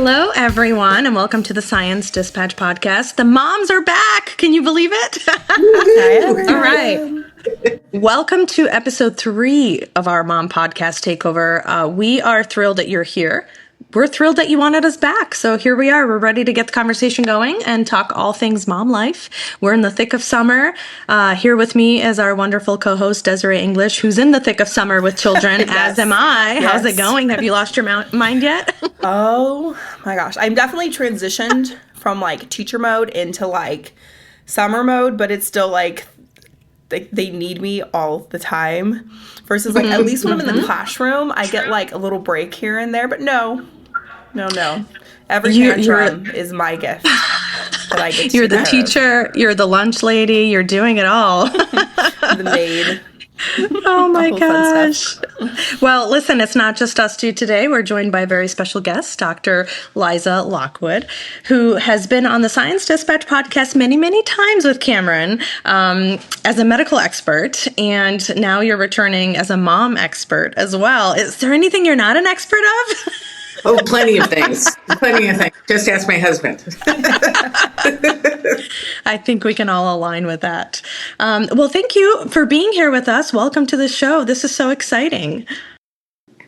Hello, everyone, and welcome to the Science Dispatch podcast. The moms are back. Can you believe it? All right. Welcome to episode 3 of our mom podcast takeover. We are thrilled that you're here. We're thrilled that you wanted us back. So here we are. We're ready to get the conversation going and talk all things mom life. We're in the thick of summer. Here with me is our wonderful co-host, Desiree English, who's in the thick of summer with children, as am I. Yes. How's it going? Have you lost your mind yet? Oh my gosh. I'm definitely transitioned from like teacher mode into like summer mode, but it's still like they need me all the time versus like at least when I'm in the classroom, I get like a little break here and there, but no. Every tantrum is my gift that I get to You're the teacher, you're the lunch lady, you're doing it all. The maid. Oh my gosh. Well, listen, it's not just us two today. We're joined by a very special guest, Dr. Liza Lockwood, who has been on the Science Dispatch podcast many, many times with Cameron as a medical expert. And now you're returning as a mom expert as well. Is there anything you're not an expert of? Oh, plenty of things. Just ask my husband. I think we can all align with that. Well, thank you for being here with us. Welcome to the show. This is so exciting.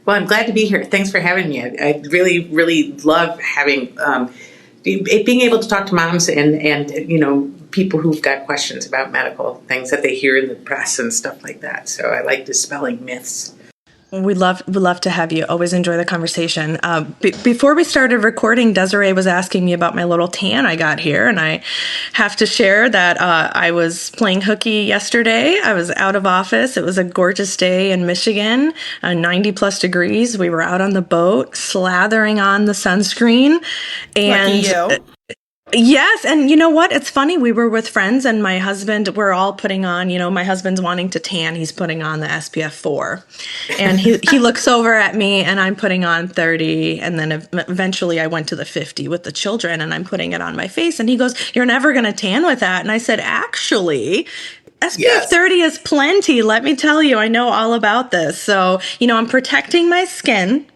Well, I'm glad to be here. Thanks for having me. I really, really love having being able to talk to moms and you know, people who've got questions about medical things that they hear in the press and stuff like that. So I like dispelling myths. We'd love to have you. Always enjoy the conversation. Before we started recording, Desiree was asking me about my little tan I got here, and I have to share that I was playing hooky yesterday. I was out of office. It was a gorgeous day in Michigan, 90 plus degrees. We were out on the boat, slathering on the sunscreen. And lucky you. Yes. And you know what? It's funny. We were with friends and my husband, we're all putting on, you know, my husband's wanting to tan. He's putting on the SPF 4 and he looks over at me and I'm putting on 30. And then eventually I went to the 50 with the children and I'm putting it on my face. And he goes, "You're never going to tan with that." And I said, "Actually, SPF 30 is plenty. Let me tell you, I know all about this." So, you know, I'm protecting my skin.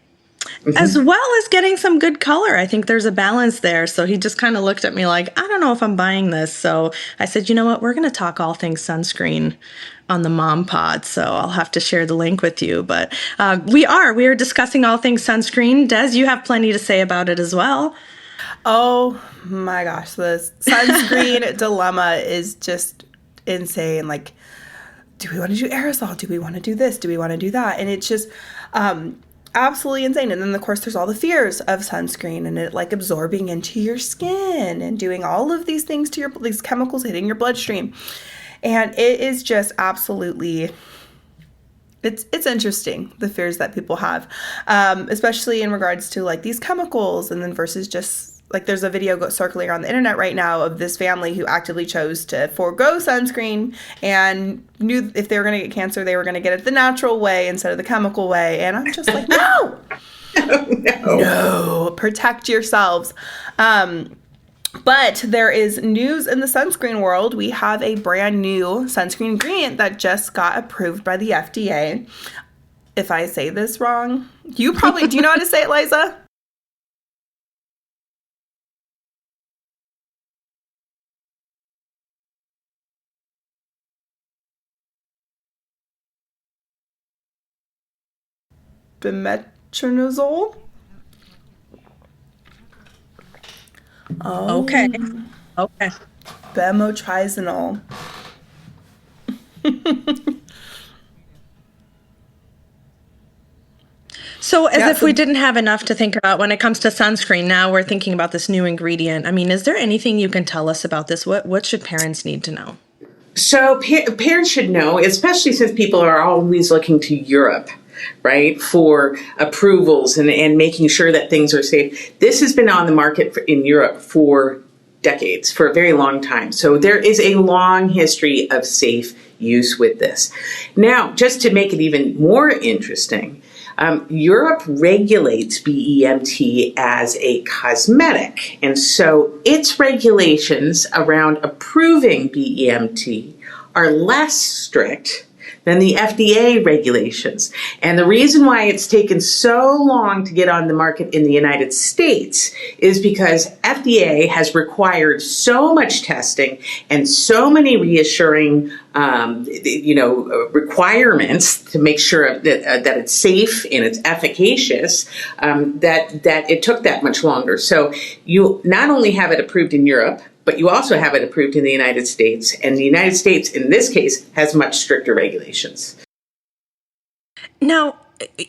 Mm-hmm. As well as getting some good color. I think there's a balance there. So he just kind of looked at me like, I don't know if I'm buying this. So I said, you know what? We're going to talk all things sunscreen on the Mom Pod. So I'll have to share the link with you. But we are discussing all things sunscreen. Des, you have plenty to say about it as well. Oh my gosh. The sunscreen dilemma is just insane. Like, do we want to do aerosol? Do we want to do this? Do we want to do that? And it's just absolutely insane. And then of course there's all the fears of sunscreen and it like absorbing into your skin and doing all of these things to these chemicals hitting your bloodstream. And it is just absolutely, it's interesting, the fears that people have, especially in regards to like these chemicals and then versus just like there's a video circulating on the internet right now of this family who actively chose to forego sunscreen and knew if they were going to get cancer, they were going to get it the natural way instead of the chemical way. And I'm just like, no, no, protect yourselves. But there is news in the sunscreen world. We have a brand new sunscreen ingredient that just got approved by the FDA. If I say this wrong, you probably, do you know how to say it, Liza? Bemetronidazole. Oh. Okay. Bemotrizinol. So if we didn't have enough to think about when it comes to sunscreen, now we're thinking about this new ingredient. I mean, is there anything you can tell us about this? What should parents need to know? So parents should know, especially since people are always looking to Europe, right, for approvals and making sure that things are safe. This has been on the market in Europe for decades, for a very long time. So there is a long history of safe use with this. Now, just to make it even more interesting, Europe regulates BEMT as a cosmetic. And so its regulations around approving BEMT are less strict than the FDA regulations. And the reason why it's taken so long to get on the market in the United States is because FDA has required so much testing and so many reassuring requirements to make sure that it's safe and it's efficacious, that it took that much longer. So you not only have it approved in Europe, but you also have it approved in the United States. And the United States, in this case, has much stricter regulations. Now,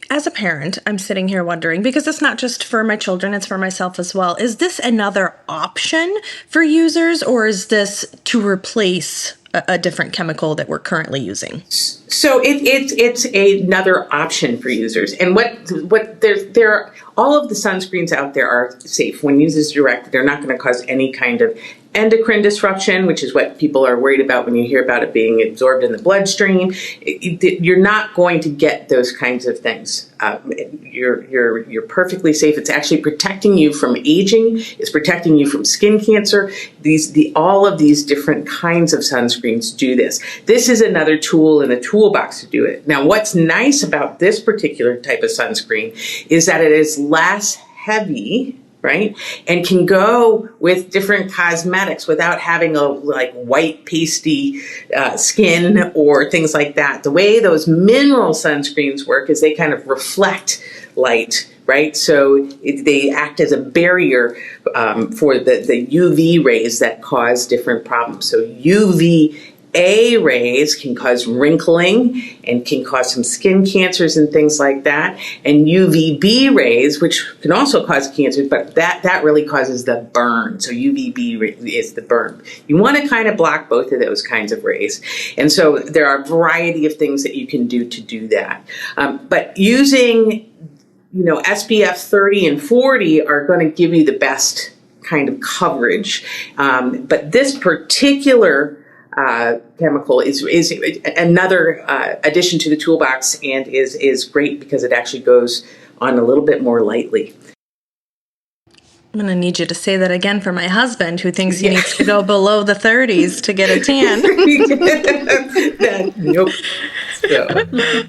as a parent, I'm sitting here wondering, because it's not just for my children, it's for myself as well. Is this another option for users, or is this to replace a different chemical that we're currently using? So it's another option for users. And there are all of the sunscreens out there are safe when used as directed. They're not going to cause any kind of endocrine disruption, which is what people are worried about when you hear about it being absorbed in the bloodstream. You're not going to get those kinds of things. You're perfectly safe. It's actually protecting you from aging. It's protecting you from skin cancer. All of these different kinds of sunscreens do this. This is another tool in the toolbox to do it. Now, what's nice about this particular type of sunscreen is that it is less heavy, right? And can go with different cosmetics without having a white pasty skin or things like that. The way those mineral sunscreens work is they kind of reflect light, right? So they act as a barrier for the UV rays that cause different problems. So UVA rays can cause wrinkling and can cause some skin cancers and things like that. And UVB rays, which can also cause cancers, but that really causes the burn. So UVB is the burn. You want to kind of block both of those kinds of rays. And so there are a variety of things that you can do to do that. But using SPF 30 and 40 are going to give you the best kind of coverage. But this particular chemical is another addition to the toolbox and is great because it actually goes on a little bit more lightly. I'm going to need you to say that again for my husband, who thinks he needs to go below the 30s to get a tan. Nope. So.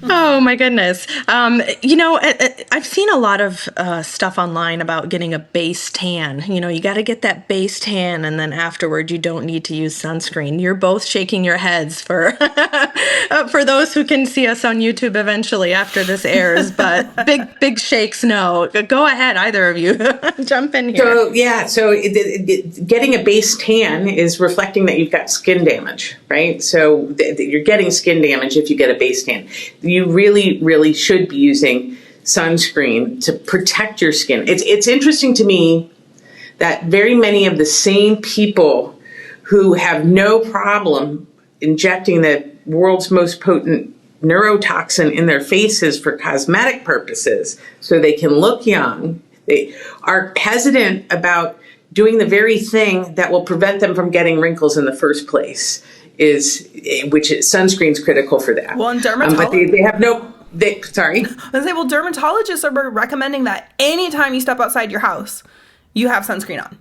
Oh, my goodness. I've seen a lot of stuff online about getting a base tan. You got to get that base tan, and then afterward, you don't need to use sunscreen. You're both shaking your heads for those who can see us on YouTube eventually after this airs, but big shakes no. Go ahead, either of you. Jump in here. So getting a base tan is reflecting that you've got skin damage, right? So you're getting skin damage if you get a base tan. You really, really should be using sunscreen to protect your skin. It's interesting to me that very many of the same people who have no problem injecting the world's most potent neurotoxin in their faces for cosmetic purposes so they can look young, they are hesitant about doing the very thing that will prevent them from getting wrinkles in the first place, which is sunscreen's critical for that. Well, and dermatologists, but they have no. Sorry. Dermatologists are recommending that anytime you step outside your house, you have sunscreen on.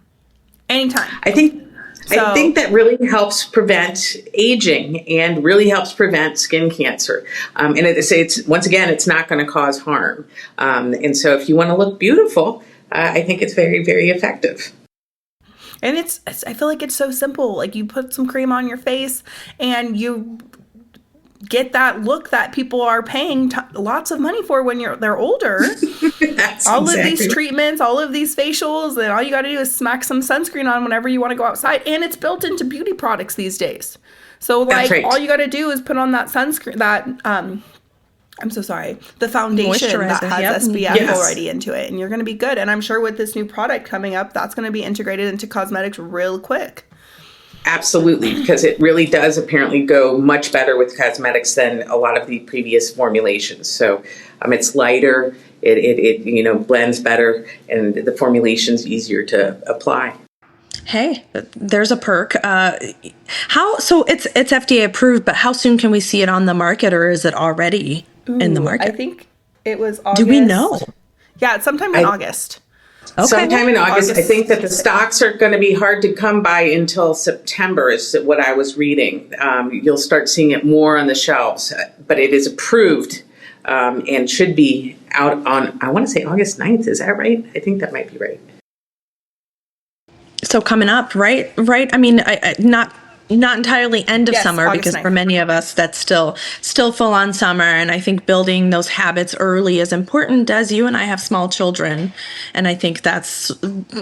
Anytime. I think that really helps prevent aging and really helps prevent skin cancer. And it's not going to cause harm. And so if you want to look beautiful, I think it's very, very effective. And I feel like it's so simple. Like, you put some cream on your face and you get that look that people are paying lots of money for when they're older. All of these treatments, all of these facials, and all you got to do is smack some sunscreen on whenever you want to go outside. And it's built into beauty products these days. So all you got to do is put on that sunscreen, the foundation that has SPF already into it, and you're going to be good. And I'm sure with this new product coming up, that's going to be integrated into cosmetics real quick. Absolutely, because it really does apparently go much better with cosmetics than a lot of the previous formulations. So it's lighter, it blends better, and the formulation's easier to apply. Hey, there's a perk. So it's FDA approved, but how soon can we see it on the market, or is it already in the market? I think it was August. Do we know? Yeah, it's sometime in August. Sometime in August. I think that the 6th. stocks are going to be hard to come by until September is what I was reading. You'll start seeing it more on the shelves, but it is approved and should be out on, I want to say August 9th. Is that right? I think that might be right. So coming up, right? I mean, not entirely end of summer, August because 9th. for many of us that's still full on summer. And I think building those habits early is important, as you and I have small children. And I think that's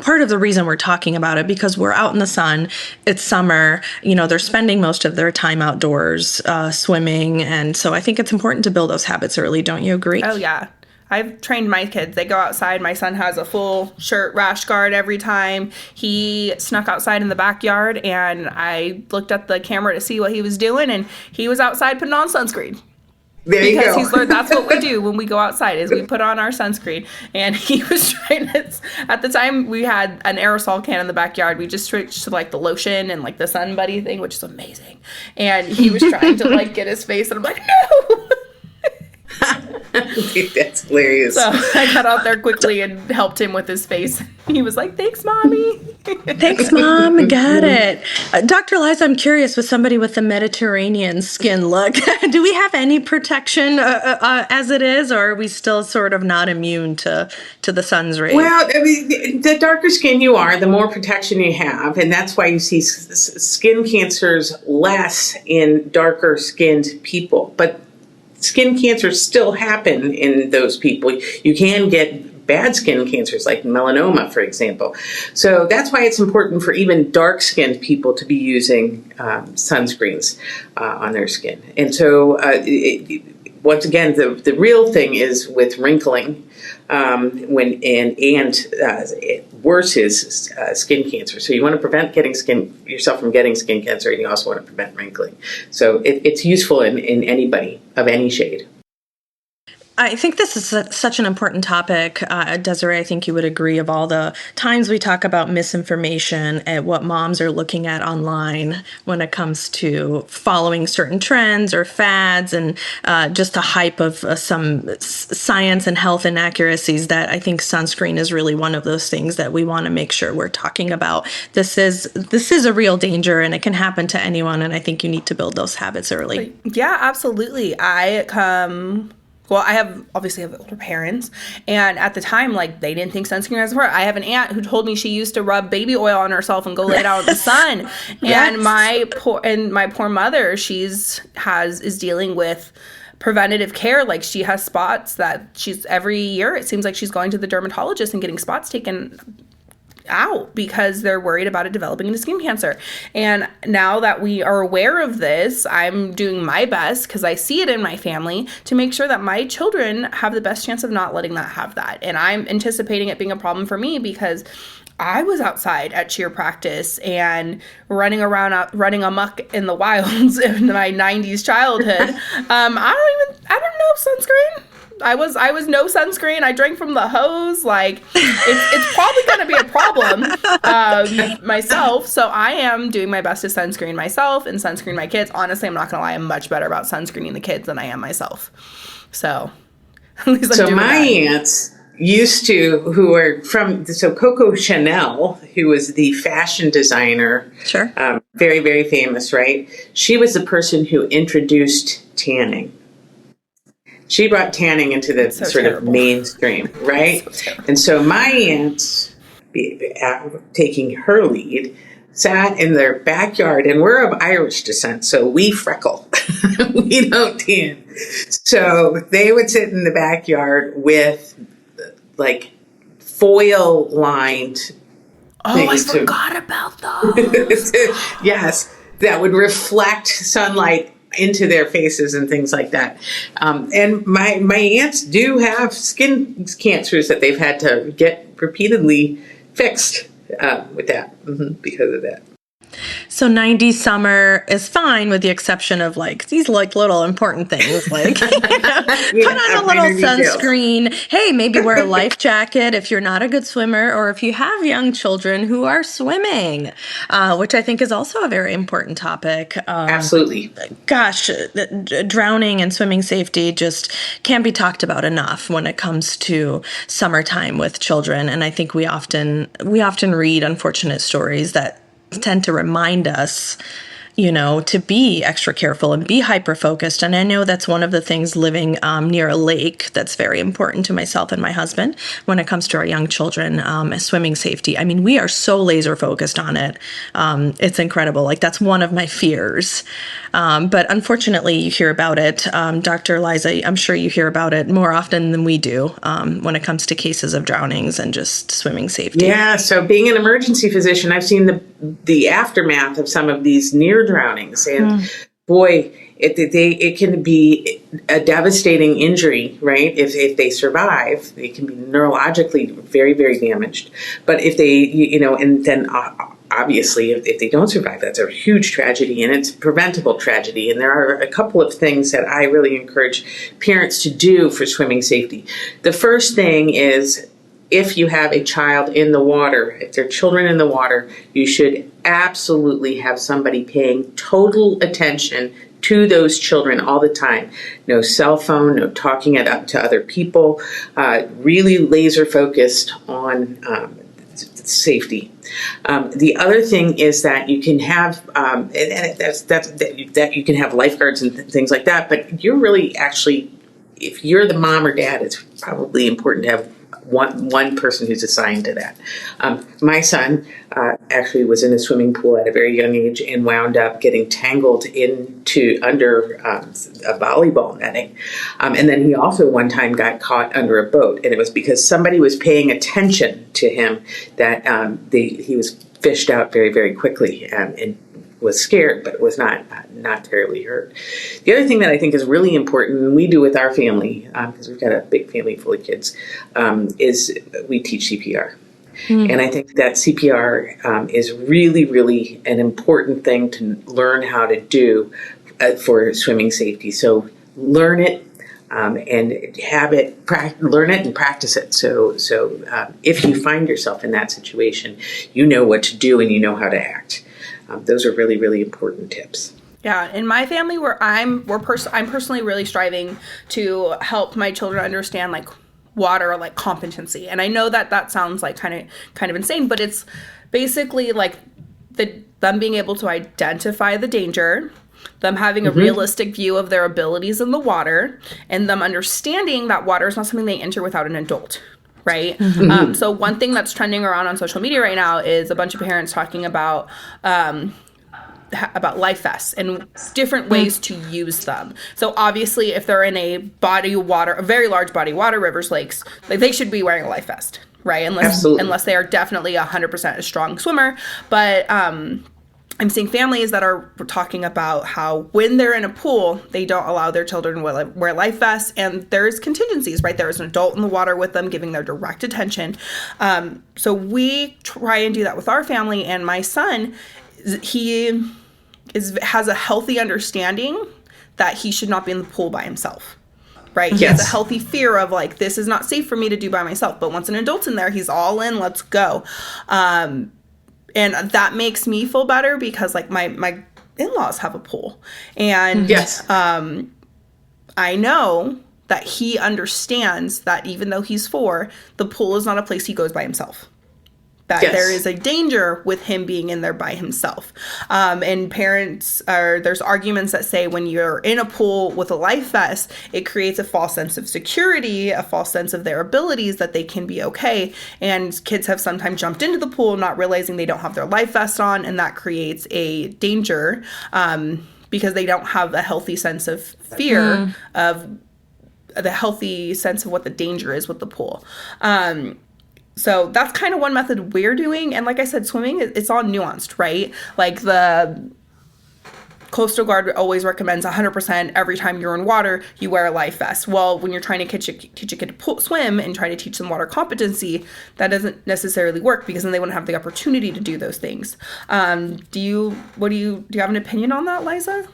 part of the reason we're talking about it, because we're out in the sun. It's summer. They're spending most of their time outdoors, swimming. And so I think it's important to build those habits early. Don't you agree? Oh, yeah. I've trained my kids. They go outside. My son has a full shirt rash guard every time. He snuck outside in the backyard, and I looked at the camera to see what he was doing, and he was outside putting on sunscreen. There you go. Because he's learned that's what we do when we go outside, is we put on our sunscreen. And he was trying to, at the time we had an aerosol can in the backyard. We just switched to like the lotion and like the Sun Buddy thing, which is amazing. And he was trying to like get his face, and I'm like, no. That's hilarious. So I got out there quickly and helped him with his face. He was like, thanks, Mommy. Thanks, Mom. Got it. Dr. Liza, I'm curious, with somebody with the Mediterranean skin look, do we have any protection as it is, or are we still sort of not immune to the sun's rays? Well, I mean, the darker skin you are, the more protection you have. And that's why you see skin cancers less in darker skinned people. But skin cancers still happen in those people. You can get bad skin cancers like melanoma, for example. So that's why it's important for even dark-skinned people to be using sunscreens on their skin. And so, once again, the real thing is with wrinkling, worse is skin cancer. So you want to prevent yourself from getting skin cancer, and you also want to prevent wrinkling. So it's useful in anybody of any shade. I think this is such an important topic. Desiree, I think you would agree, of all the times we talk about misinformation and what moms are looking at online when it comes to following certain trends or fads, and just a hype of some science and health inaccuracies, that I think sunscreen is really one of those things that we want to make sure we're talking about. This is a real danger, and it can happen to anyone, and I think you need to build those habits early. Yeah, absolutely. I have older parents, and at the time, like, they didn't think sunscreen was important. I have an aunt who told me she used to rub baby oil on herself and go lay down in the sun. Yes. And my poor mother, is dealing with preventative care. Like, she has spots that every year it seems like she's going to the dermatologist and getting spots taken out because they're worried about it developing into skin cancer. And now that we are aware of this, I'm doing my best, because I see it in my family, to make sure that my children have the best chance of not letting that have that. And I'm anticipating it being a problem for me, because I was outside at cheer practice and running amok in the wilds in my 90s childhood. I don't know sunscreen. I was no sunscreen. I drank from the hose. Like, it's probably going to be a problem myself. So I am doing my best to sunscreen myself and sunscreen my kids. Honestly, I'm not going to lie. I'm much better about sunscreening the kids than I am myself. So at least I'm doing my that. aunts used to, Coco Chanel, who was the fashion designer, Sure. Very, very famous, right? She was the person who introduced tanning. She brought tanning into the of mainstream, right? And so my aunt, taking her lead, sat in their backyard, and we're of Irish descent, so we freckle. We don't tan. So they would sit in the backyard with, like, foil-lined I forgot about those. Yes, that would reflect sunlight into their faces and things like that. And my aunts do have skin cancers that they've had to get repeatedly fixed with that, because of that. So 90s summer is fine with the exception of like these like little important things like put on a little sunscreen. Hey, maybe wear a life jacket if you're not a good swimmer or if you have young children who are swimming, which I think is also a very important topic. Absolutely. Gosh, drowning and swimming safety just can't be talked about enough when it comes to summertime with children. And I think we often read unfortunate stories that tend to remind us, to be extra careful and be hyper-focused. And I know that's one of the things living near a lake that's very important to myself and my husband when it comes to our young children, swimming safety. I mean, we are so laser-focused on it. It's incredible. Like, that's one of my fears. But unfortunately, you hear about it. Dr. Liza, I'm sure you hear about it more often than we do when it comes to cases of drownings and just swimming safety. Yeah, so being an emergency physician, I've seen the aftermath of some of these near drownings, and boy, it can be a devastating injury, right? If they survive, they can be neurologically very, very damaged. But if they, and then obviously if they don't survive, that's a huge tragedy, and it's a preventable tragedy. And there are a couple of things that I really encourage parents to do for swimming safety. The first thing is, if you have a child in the water, if there are children in the water, you should absolutely have somebody paying total attention to those children all the time. No cell phone, no talking it up to other people, really laser focused on safety. The other thing is that you can have, that you can have lifeguards and things like that, but you're really actually, if you're the mom or dad, it's probably important to have one person who's assigned to that. My son actually was in a swimming pool at a very young age and wound up getting tangled under a volleyball netting. And then he also one time got caught under a boat, and it was because somebody was paying attention to him that he was fished out very, very quickly and was scared, but was not terribly hurt. The other thing that I think is really important, and we do with our family, because we've got a big family full of kids, is we teach CPR. And I think that CPR is really, really an important thing to learn how to do for swimming safety. So learn it and have it, learn it and practice it. So if you find yourself in that situation, you know what to do and you know how to act. Those are really, really important tips. Yeah, in my family, I'm personally really striving to help my children understand like water, like competency. And I know that sounds like kind of insane, but it's basically like them being able to identify the danger, them having a realistic view of their abilities in the water, and them understanding that water is not something they enter without an adult. Right. So one thing that's trending around on social media right now is a bunch of parents talking about life vests and different ways to use them. So obviously, if they're in a very large body of water, rivers, lakes, like they should be wearing a life vest, right? Unless they are definitely 100% a strong swimmer. But I'm seeing families that are talking about how when they're in a pool, they don't allow their children to wear life vests, and there's contingencies, right? There's an adult in the water with them giving their direct attention. So we try and do that with our family, and my son, he has a healthy understanding that he should not be in the pool by himself. Right? He has a healthy fear of like, this is not safe for me to do by myself. But once an adult's in there, he's all in, let's go. And that makes me feel better because, like, my in-laws have a pool. And I know that he understands that even though he's 4, the pool is not a place he goes by himself. That there is a danger with him being in there by himself. And there's arguments that say when you're in a pool with a life vest, it creates a false sense of security, a false sense of their abilities that they can be okay. And kids have sometimes jumped into the pool not realizing they don't have their life vest on, and that creates a danger because they don't have a healthy sense of fear of the healthy sense of what the danger is with the pool. So that's kind of one method we're doing. And like I said, swimming, it's all nuanced, right? Like Coastal Guard always recommends 100% every time you're in water, you wear a life vest. Well, when you're trying to teach a kid to swim and try to teach them water competency, that doesn't necessarily work because then they wouldn't have the opportunity to do those things. Do you have an opinion on that, Liza?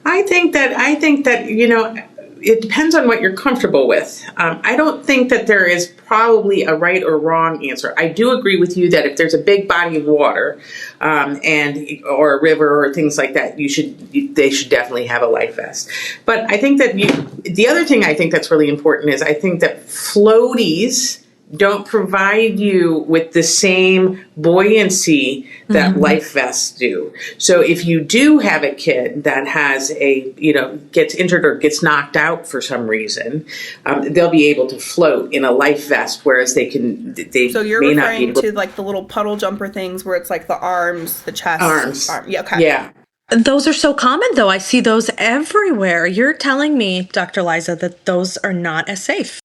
I think that, you know, it depends on what you're comfortable with. I don't think that there is probably a right or wrong answer. I do agree with you that if there's a big body of water or a river or things like that, they should definitely have a life vest. But I think that the other thing I think that's really important is I think that floaties don't provide you with the same buoyancy that life vests do. So if you do have a kid that has gets injured or gets knocked out for some reason, they'll be able to float in a life vest, whereas they So you're referring to like the little puddle jumper things where it's like the arms, the chest. Yeah, okay. Yeah. Those are so common, though. I see those everywhere. You're telling me, Dr. Liza, that those are not as safe.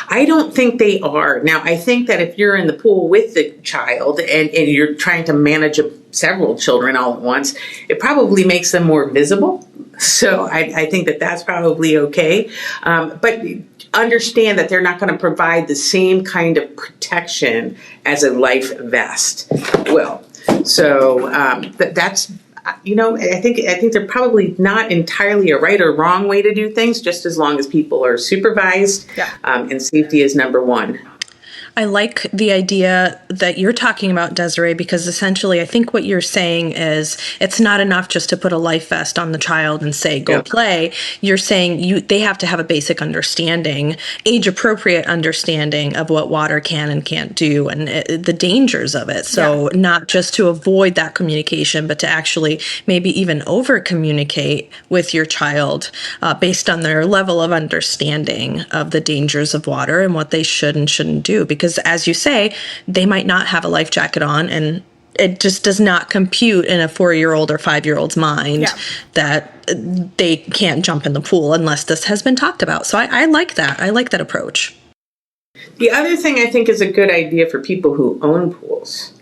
I don't think they are. Now, I think that if you're in the pool with the child and you're trying to manage several children all at once, it probably makes them more visible. So I think that that's probably okay. But understand that they're not going to provide the same kind of protection as a life vest will. So that's... You know, I think they're probably not entirely a right or wrong way to do things, just as long as people are supervised, and safety is number one. I like the idea that you're talking about, Desiree, because essentially I think what you're saying is it's not enough just to put a life vest on the child and say, go play. You're saying they have to have a basic understanding, age-appropriate understanding of what water can and can't do and the dangers of it. So not just to avoid that communication, but to actually maybe even over-communicate with your child based on their level of understanding of the dangers of water and what they should and shouldn't do. Because as you say, they might not have a life jacket on, and it just does not compute in a 4-year-old or 5-year-old's mind that they can't jump in the pool unless this has been talked about. So I like that. I like that approach. The other thing I think is a good idea for people who own pools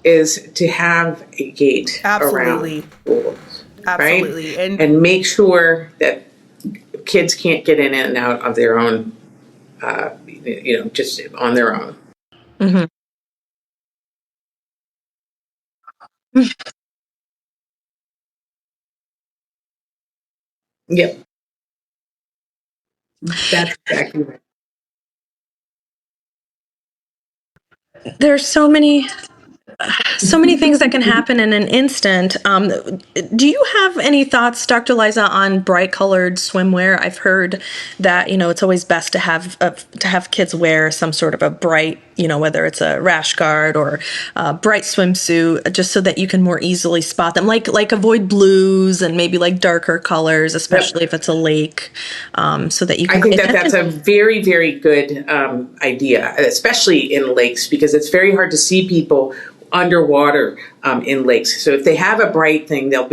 is to have a gate around pools. Absolutely. Right? And make sure that kids can't get in and out of their own just on their own. Mm-hmm. Yep. That's exactly right. There's so many things that can happen in an instant. Do you have any thoughts, Dr. Liza, on bright colored swimwear? I've heard that, it's always best to have kids wear some sort of a bright, whether it's a rash guard or a bright swimsuit, just so that you can more easily spot them, like avoid blues and maybe like darker colors, especially if it's a lake, so that you can. I think that's a very, very good idea, especially in lakes, because it's very hard to see people underwater in lakes. So if they have a bright thing, you'll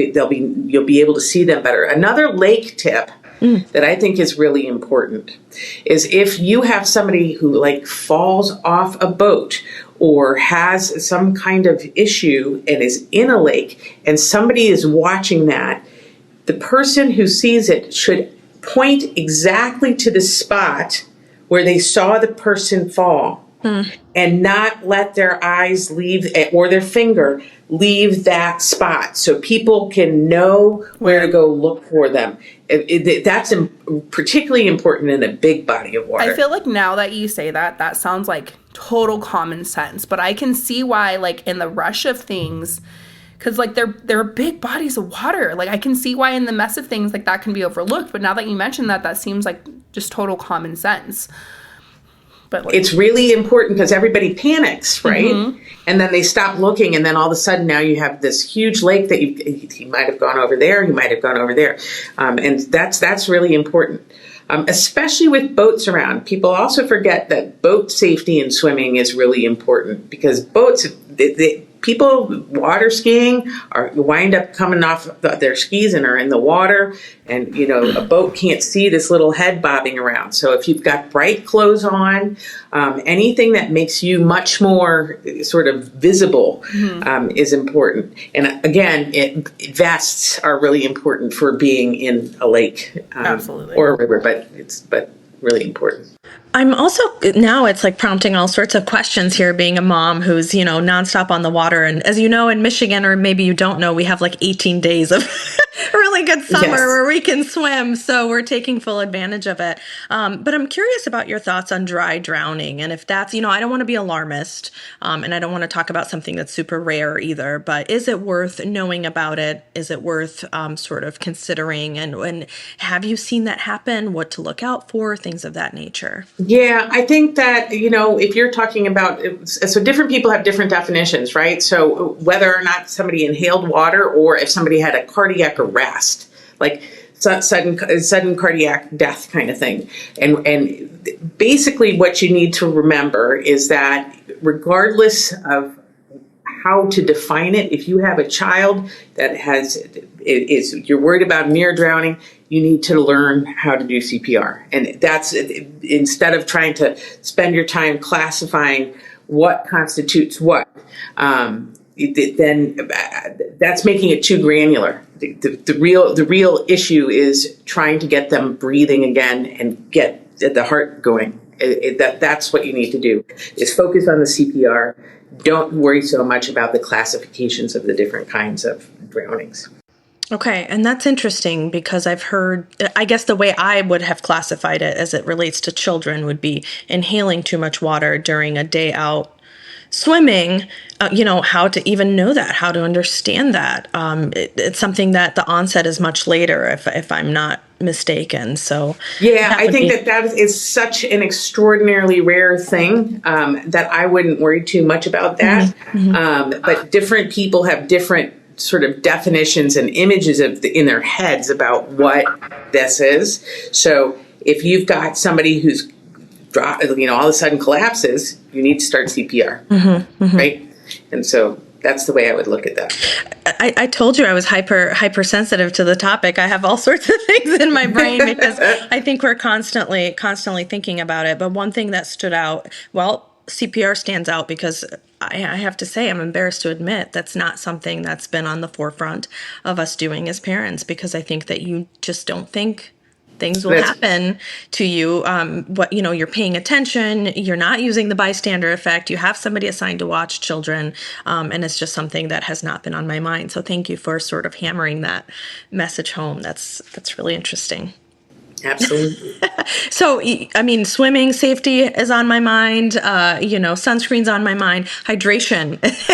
be able to see them better. Another lake tip that I think is really important is if you have somebody who falls off a boat or has some kind of issue and is in a lake and somebody is watching that, the person who sees it should point exactly to the spot where they saw the person fall. And not let their eyes leave, or their finger leave that spot, so people can know where to go look for them. That's particularly important in a big body of water. I feel like now that you say that sounds like total common sense, but I can see why, in the rush of things, because they're big bodies of water. I can see why in the mess of things that can be overlooked. But now that you mention that seems like just total common sense. But it's really important because everybody panics, right? Mm-hmm. And then they stop looking, and then all of a sudden now you have this huge lake that you might have gone over there, you might have gone over there. And that's really important, especially with boats around. People also forget that boat safety in swimming is really important because boats, people water skiing are wind up coming off their skis and are in the water, and a boat can't see this little head bobbing around. So if you've got bright clothes on, anything that makes you much more sort of visible is important. And again, vests are really important for being in a lake Absolutely. or a river, but really important. I'm also, now it's like prompting all sorts of questions here, being a mom who's, nonstop on the water. And as you know, in Michigan, or maybe you don't know, we have like 18 days of really good summer where we can swim. So we're taking full advantage of it. But I'm curious about your thoughts on dry drowning. And if that's, I don't want to be alarmist, and I don't want to talk about something that's super rare either, but is it worth knowing about it? Is it worth sort of considering? And have you seen that happen? What to look out for? Things of that nature. Yeah, I think that, if you're talking about, so different people have different definitions, right? So whether or not somebody inhaled water or if somebody had a cardiac arrest, like sudden cardiac death kind of thing. And basically what you need to remember is that regardless of how to define it, if you have a child that you're worried about near drowning, you need to learn how to do CPR. And that's, instead of trying to spend your time classifying what constitutes what, then that's making it too granular. The real issue is trying to get them breathing again and get the heart going. That's what you need to do, is focus on the CPR. Don't worry so much about the classifications of the different kinds of drownings. Okay, and that's interesting because I've heard, I guess the way I would have classified it as it relates to children would be inhaling too much water during a day out swimming, how to even know that, how to understand that. It's something that the onset is much later, if I'm not mistaken. So yeah, I think that is such an extraordinarily rare thing that I wouldn't worry too much about that. But different people have different sort of definitions and images in their heads about what this is. So if you've got somebody who's all of a sudden collapses, you need to start CPR, right? And so that's the way I would look at that. I told you I was hypersensitive to the topic. I have all sorts of things in my brain because I think we're constantly thinking about it. But one thing that stood out, CPR stands out because I have to say, I'm embarrassed to admit that's not something that's been on the forefront of us doing as parents, because I think that you just don't think things will happen to you. You're paying attention. You're not using the bystander effect. You have somebody assigned to watch children. And it's just something that has not been on my mind. So thank you for sort of hammering that message home. That's really interesting. Absolutely. So, I mean, swimming safety is on my mind. Sunscreen's on my mind. Hydration is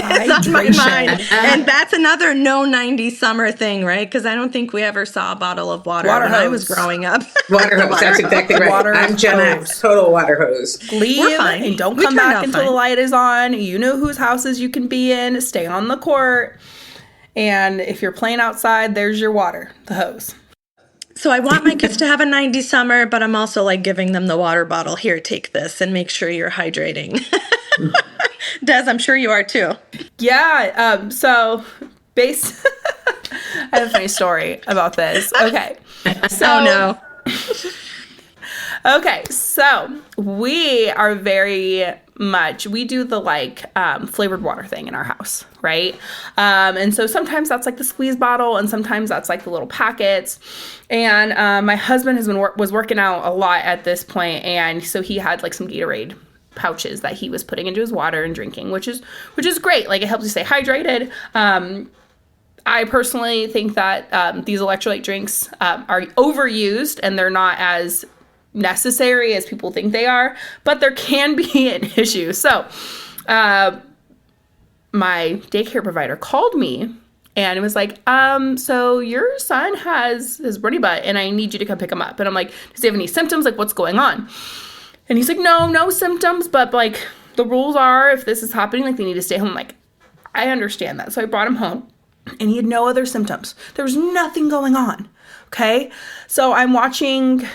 on my mind. And that's another no 90 summer thing, right? Because I don't think we ever saw a bottle of water when I was growing up. Water hose. That's exactly right. I'm Gen X. Total water hose. Leave. We're fine. And don't come back until the light is on. You know whose houses you can be in. Stay on the court. And if you're playing outside, there's your water, the hose. So I want my kids to have a 90 summer, but I'm also like giving them the water bottle. Here, take this and make sure you're hydrating. Des, I'm sure you are too. Yeah. I have a funny story about this. Okay. So, oh no. Okay, so we are we do the flavored water thing in our house, right? And so sometimes that's like the squeeze bottle, and sometimes that's like the little packets. And my husband was working out a lot at this point, and so he had like some Gatorade pouches that he was putting into his water and drinking, which is great. Like, it helps you stay hydrated. I personally think that these electrolyte drinks are overused, and they're not as necessary as people think they are, but there can be an issue. So my daycare provider called me and it was like, so your son has his runny butt and I need you to come pick him up. And I'm like, does he have any symptoms? Like, what's going on? And he's like, no symptoms, but like the rules are, if this is happening, like they need to stay home. I'm like, I understand that. So I brought him home and he had no other symptoms. There was nothing going on. Okay. So I'm watching.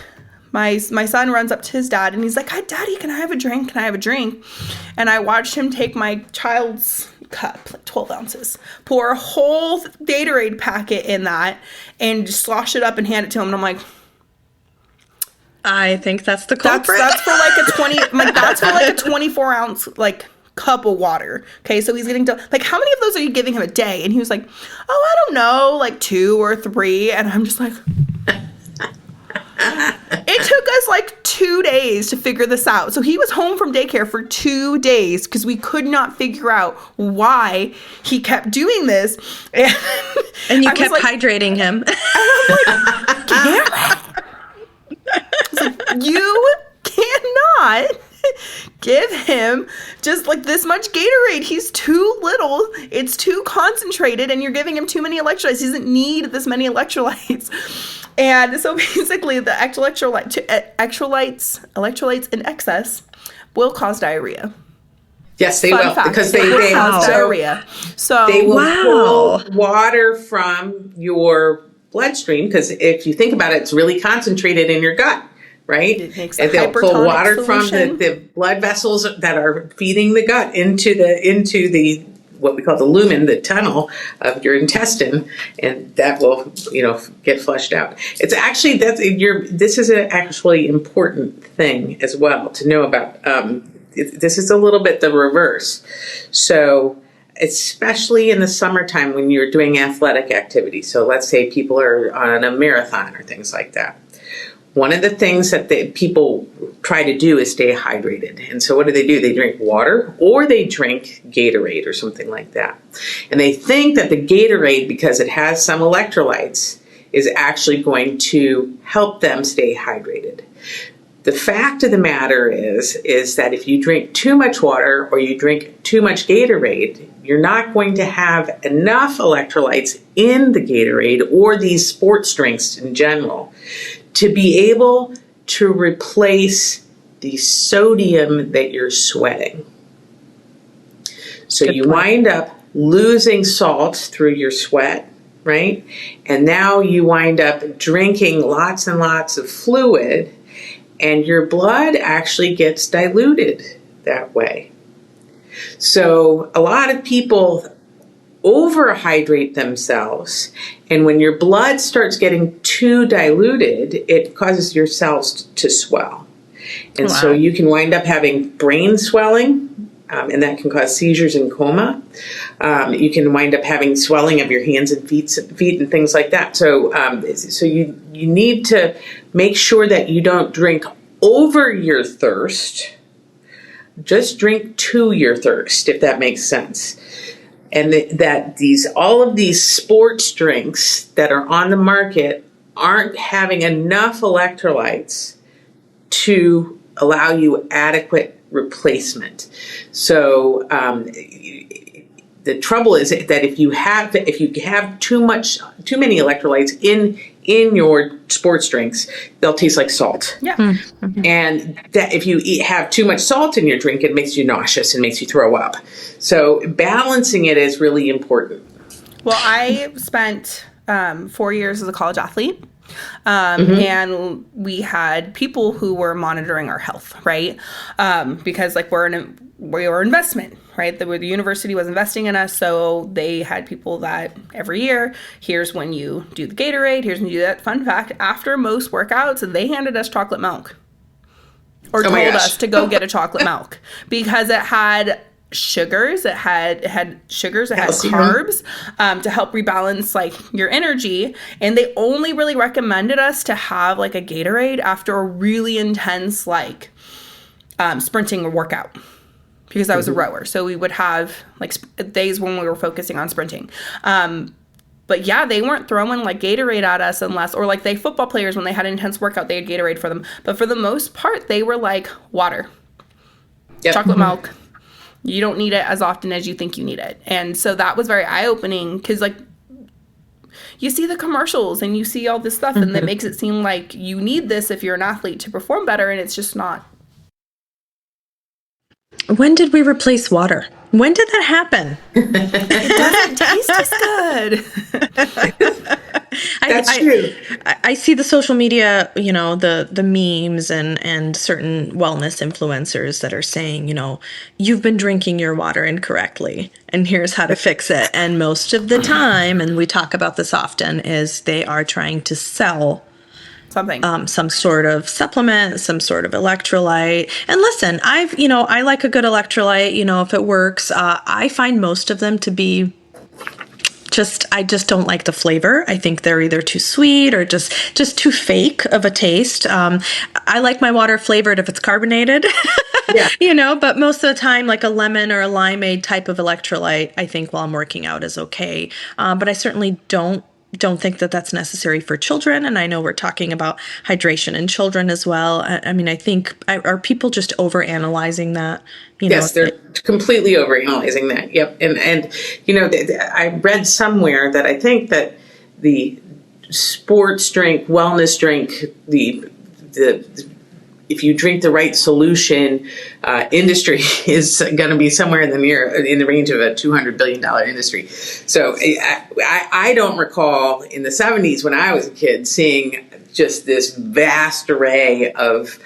My son runs up to his dad and he's like, "Hi, Daddy, can I have a drink? Can I have a drink?" And I watched him take my child's cup, like 12 ounces. Pour a whole Gatorade packet in that and just slosh it up and hand it to him. And I'm like, I think that's the culprit. that's for like a 20, that's for like a 24 ounce like cup of water. Okay, so he's getting to like, how many of those are you giving him a day? And he was like, oh, I don't know, like 2 or 3. And I'm just like, it took us like 2 days to figure this out. So he was home from daycare for 2 days because we could not figure out why he kept doing this. And you kept hydrating him. And I'm like, Cameron, like, you cannot give him just like this much Gatorade. He's too little. It's too concentrated, and you're giving him too many electrolytes. He doesn't need this many electrolytes. And so basically the electrolytes in excess will cause diarrhea. Yes, they will, because they cause diarrhea. So they will pull water from your bloodstream, because if you think about it, it's really concentrated in your gut, right? It makes and they'll pull water from the blood vessels that are feeding the gut into the what we call the lumen, the tunnel of your intestine, and that will, get flushed out. It's actually, this is an actually important thing as well to know about. This is a little bit the reverse. So, especially in the summertime when you're doing athletic activity. So let's say people are on a marathon or things like that. One of the things that people try to do is stay hydrated. And so what do? They drink water, or they drink Gatorade or something like that. And they think that the Gatorade, because it has some electrolytes, is actually going to help them stay hydrated. The fact of the matter is that if you drink too much water or you drink too much Gatorade, you're not going to have enough electrolytes in the Gatorade or these sports drinks in general to be able to replace the sodium that you're sweating. So you wind up losing salt through your sweat, right? And now you wind up drinking lots and lots of fluid, and your blood actually gets diluted that way. So a lot of people overhydrate themselves, and when your blood starts getting too diluted, it causes your cells to swell. And so you can wind up having brain swelling, and that can cause seizures and coma. You can wind up having swelling of your hands and feet and things like that. So you need to make sure that you don't drink over your thirst. Just drink to your thirst, if that makes sense. And that all of these sports drinks that are on the market aren't having enough electrolytes to allow you adequate replacement. So the trouble is that if you have too many electrolytes in your sports drinks, they'll taste like salt. Yeah. Mm-hmm. And that if you have too much salt in your drink, it makes you nauseous and makes you throw up. So balancing it is really important. Well, I spent 4 years as a college athlete. And we had people who were monitoring our health, right? Because we were investment, right? The university was investing in us, so they had people that every year, here's when you do the Gatorade, here's when you do that. Fun fact, after most workouts, they handed us chocolate milk. Or told us to go get a chocolate milk. Because it had sugars, it had carbs to help rebalance your energy, and they only really recommended us to have a Gatorade after a really intense sprinting or workout, because I was a rower, so we would have days when we were focusing on sprinting. But yeah, they weren't throwing Gatorade at us unless, or they football players, when they had an intense workout, they had Gatorade for them. But for the most part, they were water, chocolate milk. You don't need it as often as you think you need it. And so that was very eye-opening, because you see the commercials and you see all this stuff, and that makes it seem like you need this if you're an athlete to perform better, and it's just not. When did we replace water? When did that happen? It doesn't taste as good. I That's true. I see the social media, the memes and certain wellness influencers that are saying, you've been drinking your water incorrectly and here's how to fix it. And most of the time, and we talk about this often, is they are trying to sell something, some sort of supplement, some sort of electrolyte. And listen, I like a good electrolyte, if it works. I find most of them to be I just don't like the flavor. I think they're either too sweet or just too fake of a taste. I like my water flavored if it's carbonated, but most of the time, like a lemon or a limeade type of electrolyte, I think while I'm working out is okay. But I certainly don't think that that's necessary for children. And I know we're talking about hydration in children as well. I mean, I think, are people just overanalyzing that? Yes, they're completely overanalyzing that. Yep. And I read somewhere that I think that the sports drink, wellness drink, the if you drink the right solution, industry is going to be somewhere in the range of a $200 billion industry. So I don't recall in the 70s when I was a kid seeing just this vast array of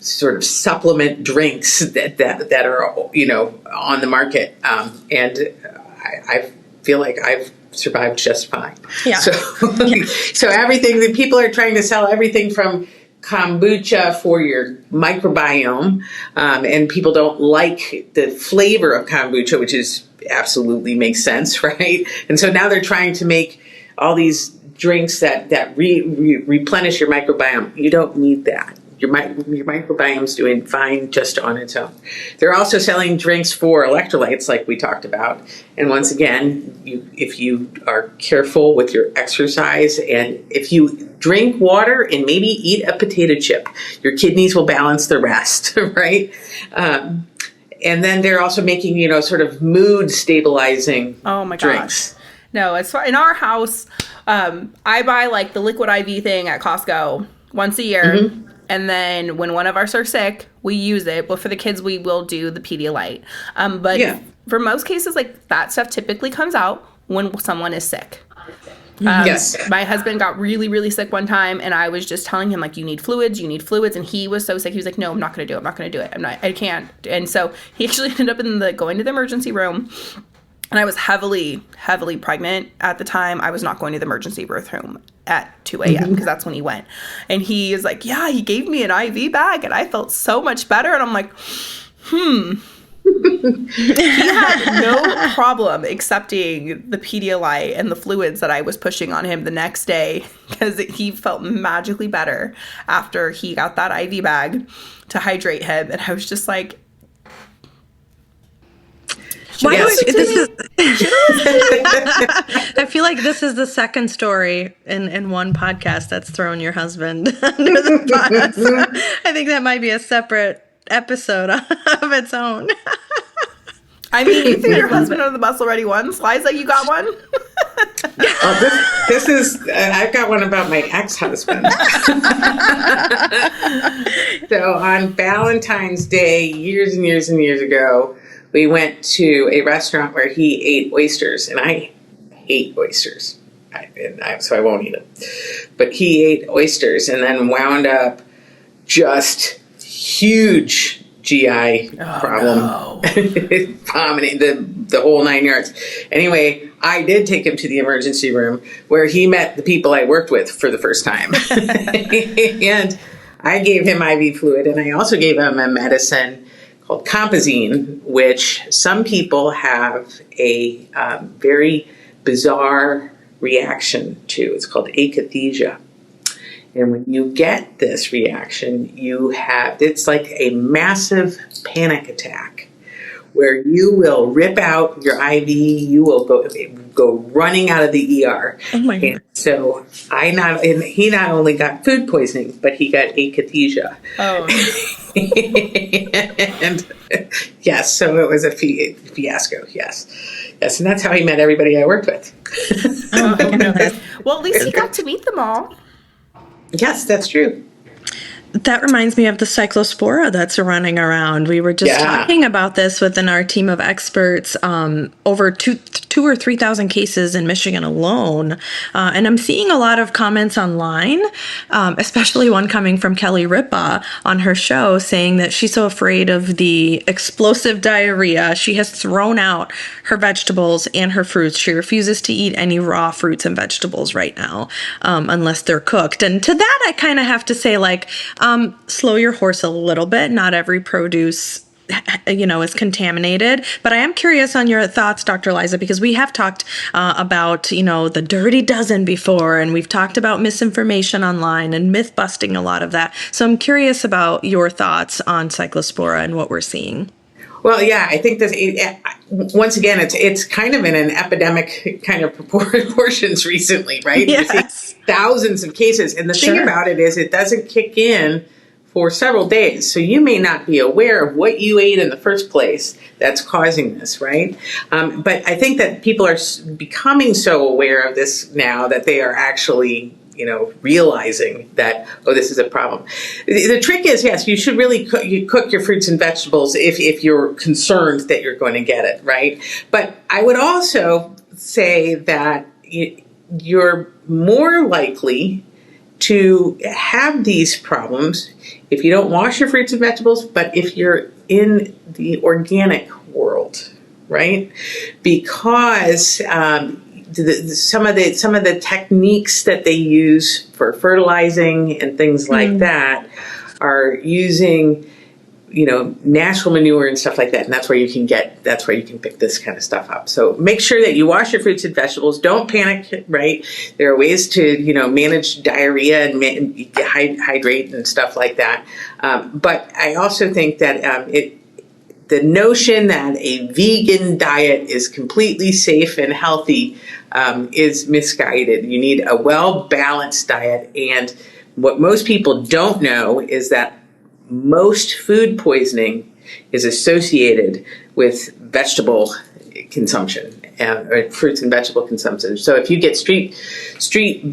sort of supplement drinks that are on the market, and I feel like I've survived just fine. Yeah. So everything that people are trying to sell, everything from kombucha for your microbiome, and people don't like the flavor of kombucha, which is absolutely makes sense, right? And so now they're trying to make all these drinks that replenish your microbiome. You don't need that. Your microbiome's doing fine just on its own. They're also selling drinks for electrolytes, like we talked about. And once again, if you are careful with your exercise, and if you drink water and maybe eat a potato chip, your kidneys will balance the rest, right? And then they're also making, sort of mood stabilizing drinks. Gosh. No, it's in our house. I buy like the liquid IV thing at Costco once a year. Mm-hmm. And then when one of us are sick, we use it. But for the kids, we will do the Pedialyte. But for most cases, like that stuff typically comes out when someone is sick. Yes. My husband got really, really sick one time, and I was just telling him, like, you need fluids. And he was so sick. He was like, no, I'm not going to do it. I'm not going to do it. I can't. And so he actually ended up going to the emergency room. And I was heavily, heavily pregnant at the time. I was not going to the emergency birth room at 2 a.m. because that's when he went. And he is like, yeah, he gave me an IV bag, and I felt so much better. And I'm like, He had no problem accepting the Pedialyte and the fluids that I was pushing on him the next day because he felt magically better after he got that IV bag to hydrate him. And I was just like, I feel like this is the second story in one podcast that's thrown your husband under the bus. I think that might be a separate episode of its own. I mean, you threw your husband under the bus already once. Liza, you got one? This is, I've got one about my ex-husband. So on Valentine's Day, years and years and years ago, we went to a restaurant where he ate oysters, and I hate oysters, so I won't eat them. But he ate oysters and then wound up just huge GI problem, vomiting the whole 9 yards. Anyway, I did take him to the emergency room where he met the people I worked with for the first time. And I gave him IV fluid, and I also gave him a medicine called Compazine, which some people have a very bizarre reaction to. It's called akathisia. And when you get this reaction, it's like a massive panic attack where you will rip out your IV, you will go running out of the ER. Oh my God. So he not only got food poisoning, but he got akathisia. Oh. And yes, so it was a fiasco. Yes, and that's how he met everybody I worked with. Oh my goodness. Well, at least he got to meet them all. Yes, that's true. That reminds me of the cyclospora that's running around. We were just talking about this within our team of experts. Over 2 2,000 or 3,000 cases in Michigan alone. And I'm seeing a lot of comments online, especially one coming from Kelly Ripa on her show saying that she's so afraid of the explosive diarrhea. She has thrown out her vegetables and her fruits. She refuses to eat any raw fruits and vegetables right now, unless they're cooked. And to that, I kind of have to say, like, slow your horse a little bit. Not every produce, is contaminated. But I am curious on your thoughts, Dr. Liza, because we have talked about, the dirty dozen before, and we've talked about misinformation online and myth busting, a lot of that. So I'm curious about your thoughts on Cyclospora and what we're seeing. Well, yeah, I think that once again, it's kind of in an epidemic kind of proportions recently, right? Yes. Thousands of cases. And the thing about it is it doesn't kick in for several days. So you may not be aware of what you ate in the first place that's causing this, right? But I think that people are becoming so aware of this now that they are actually realizing that, this is a problem. The trick is, yes, you should really cook your fruits and vegetables if you're concerned that you're going to get it, right? But I would also say that you're more likely to have these problems if you don't wash your fruits and vegetables, but if you're in the organic world, right? Because some of the techniques that they use for fertilizing and things like that are using, natural manure and stuff like that. And that's where you can pick this kind of stuff up. So make sure that you wash your fruits and vegetables. Don't panic, right? There are ways to, manage diarrhea and hydrate and stuff like that. But I also think that the notion that a vegan diet is completely safe and healthy is misguided. You need a well-balanced diet. And what most people don't know is that most food poisoning is associated with vegetable consumption or fruits and vegetable consumption. So if you get street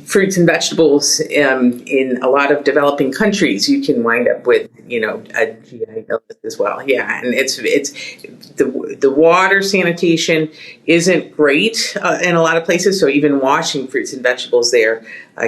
fruits and vegetables in a lot of developing countries, you can wind up with a GI illness as well. Yeah, and it's the water sanitation isn't great in a lot of places. So even washing fruits and vegetables there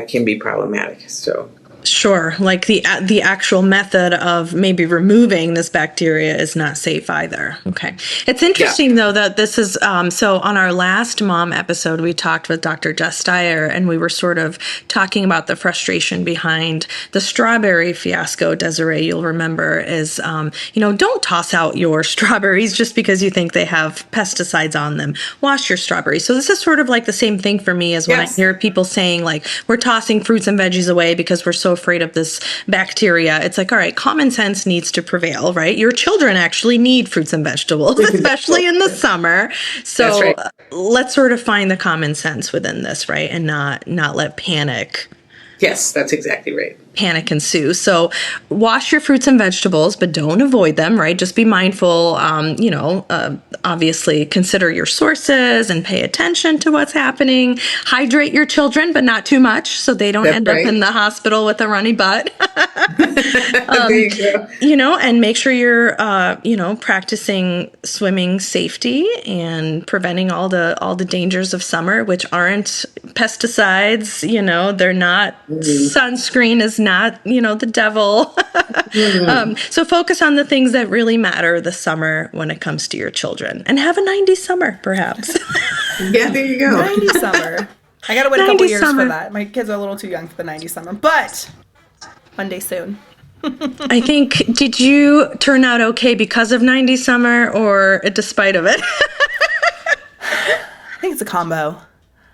can be problematic. So. Sure. Like the actual method of maybe removing this bacteria is not safe either. Okay. It's interesting though that this is, so on our last mom episode, we talked with Dr. Jess Steyer and we were sort of talking about the frustration behind the strawberry fiasco. Desiree, you'll remember is, don't toss out your strawberries just because you think they have pesticides on them. Wash your strawberries. So this is sort of like the same thing for me as when I hear people saying like, we're tossing fruits and veggies away because we're so afraid of this bacteria. It's like, all right, common sense needs to prevail, right? Your children actually need fruits and vegetables, especially in the summer. So let's sort of find the common sense within this, right? And not let panic. Yes, that's exactly right. Panic ensue. So wash your fruits and vegetables, but don't avoid them, right? Just be mindful, obviously consider your sources and pay attention to what's happening. Hydrate your children, but not too much so they don't end up in the hospital with a runny butt. There you go. And make sure you're, practicing swimming safety and preventing all the dangers of summer, which aren't pesticides, they're not, sunscreen is not, the devil. So focus on the things that really matter this summer when it comes to your children. And have a 90s summer, perhaps. Yeah, there you go. 90s summer. I got to wait a couple years for that. My kids are a little too young for the 90s summer. But one day soon. I think, did you turn out okay because of 90s summer or despite of it? I think it's a combo.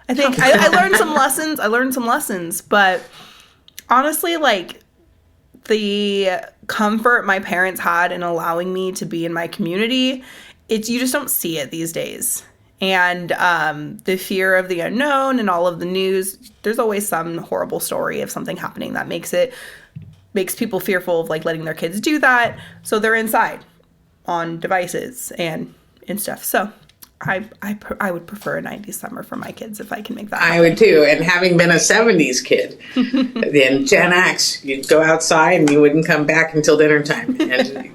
I think I learned some lessons. But honestly, like the comfort my parents had in allowing me to be in my community, you just don't see it these days. And the fear of the unknown and all of the news, there's always some horrible story of something happening that makes people fearful of like letting their kids do that. So they're inside on devices and stuff. So I would prefer a 90s summer for my kids if I can make that happen. I would too. And having been a 70s kid, then Gen X, you'd go outside and you wouldn't come back until dinner time. And,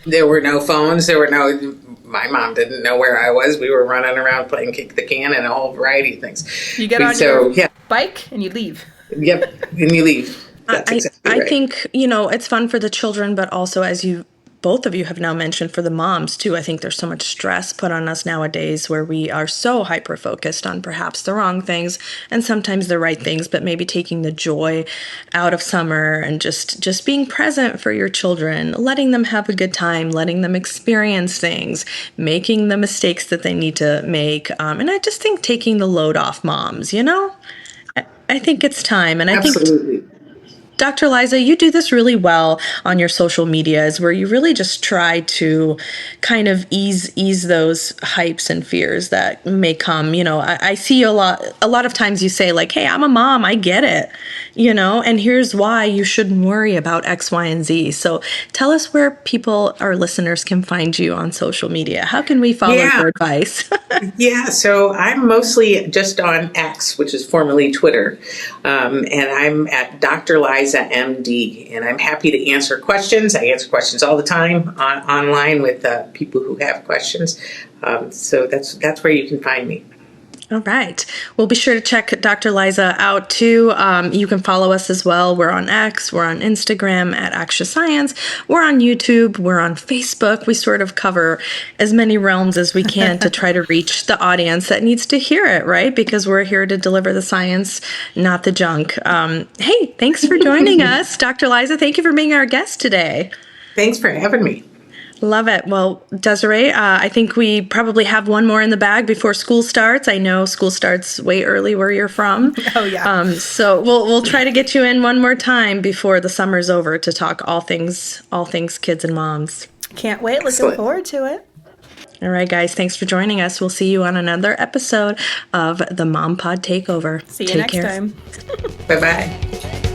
there were no phones, there were no my mom didn't know where I was. We were running around playing kick the can and a whole variety of things. You get on your bike and you leave. Yep, and you leave. That's exactly right. I think, it's fun for the children, but also, as both of you have now mentioned, for the moms too. I think there's so much stress put on us nowadays where we are so hyper-focused on perhaps the wrong things and sometimes the right things, but maybe taking the joy out of summer and just being present for your children, letting them have a good time, letting them experience things, making the mistakes that they need to make. And I just think taking the load off moms, I think it's time. And I Absolutely. think Dr. Liza, you do this really well on your social medias where you really just try to kind of ease those hypes and fears that may come. I see a lot of times you say like, hey, I'm a mom, I get it, and here's why you shouldn't worry about X, Y, and Z. So tell us where people, our listeners, can find you on social media. How can we follow your advice? Yeah, so I'm mostly just on X, which is formerly Twitter, and I'm at Dr. Liza MD, and I'm happy to answer questions. I answer questions all the time online with people who have questions. So that's where you can find me. All right. Well, be sure to check Dr. Liza out too. You can follow us as well. We're on X, we're on Instagram at Action Science, we're on YouTube, we're on Facebook. We sort of cover as many realms as we can to try to reach the audience that needs to hear it, right? Because we're here to deliver the science, not the junk. Hey, thanks for joining us. Dr. Liza, thank you for being our guest today. Thanks for having me. Love it. Well, Desiree, I think we probably have one more in the bag before school starts. I know school starts way early where you're from. Oh, yeah. So we'll try to get you in one more time before the summer's over to talk all things kids and moms. Can't wait. Looking forward to it. All right, guys. Thanks for joining us. We'll see you on another episode of the Mom Pod Takeover. See you next time. Bye-bye.